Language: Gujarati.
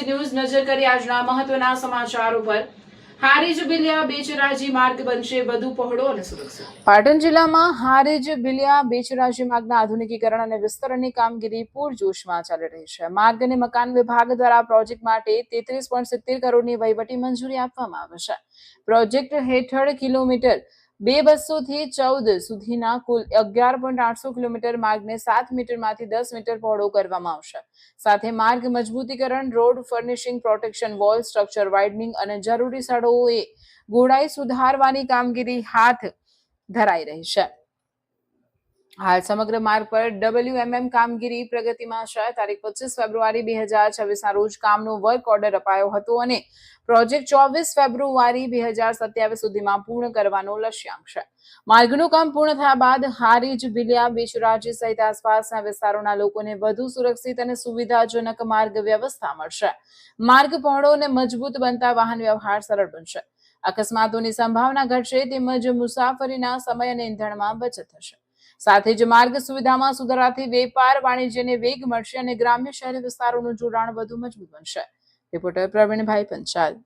એબીસી ન્યૂઝ નજર કરી આજના મહત્વના સમાચારો પર। હારીજ બિલિયા બેચરાજી માર્ગ બનશે વધુ પહોળો અને સુરક્ષિત। પાટણ જિલ્લામાં હારીજ બિલિયા બેચરાજી માર્ગના આધુનિકીકરણ અને વિસ્તરણની કામગીરી પૂરજોશમાં ચાલી રહી છે। માર્ગ અને મકાન વિભાગ દ્વારા પ્રોજેક્ટ માટે 33.70 કરોડની વહીવટી મંજૂરી આપવામાં આવી છે। પ્રોજેક્ટ હેઠળ કિલોમીટર 200 થી 14 સુધીના કુલ 11.800 કિલોમીટર માર્ગને 7 મીટરમાંથી 10 મીટર પહોળો કરવામાં આવશે। સાથે માર્ગ મજબૂતીકરણ, road furnishing, protection wall, structure widening અને જરૂરી સ્થળોએ ગોળાઈ સુધારવાની કામગીરી હાથ ધરાઈ રહી છે। હાલ સમગ્ર માર્ગ પર WMM કામગીરી પ્રગતિમાં છે। તારીખ 25 ફેબ્રુઆરી 2026ના રોજ કામનો વર્ક ઓર્ડર અપાયો હતો અને પ્રોજેક્ટ 24 ફેબ્રુઆરી 2027 સુધીમાં પૂર્ણ કરવાનો લક્ષ્યાંક છે। માર્ગનું કામ પૂર્ણ થયા બાદ હારીજ બિલિયા બેચરાજી સહિત આસપાસના વિસ્તારોના લોકોને વધુ સુરક્ષિત અને સુવિધાજનક માર્ગ વ્યવસ્થા મળશે। માર્ગ પહોળો અને મજબૂત બનતા વાહન વ્યવહાર સરળ બનશે, અકસ્માતોની સંભાવના ઘટશે તેમજ મુસાફરીના સમય અને ઇંધણમાં બચત થશે। સાથે જ માર્ગ સુવિધામાં સુધારાથી વેપાર વાણિજ્યને વેગ મળશે અને ગ્રામ્ય શહેરી વિસ્તારોનું જોડાણ વધુ મજબૂત બનશે। રિપોર્ટર પ્રવીણભાઈ પંચાલ।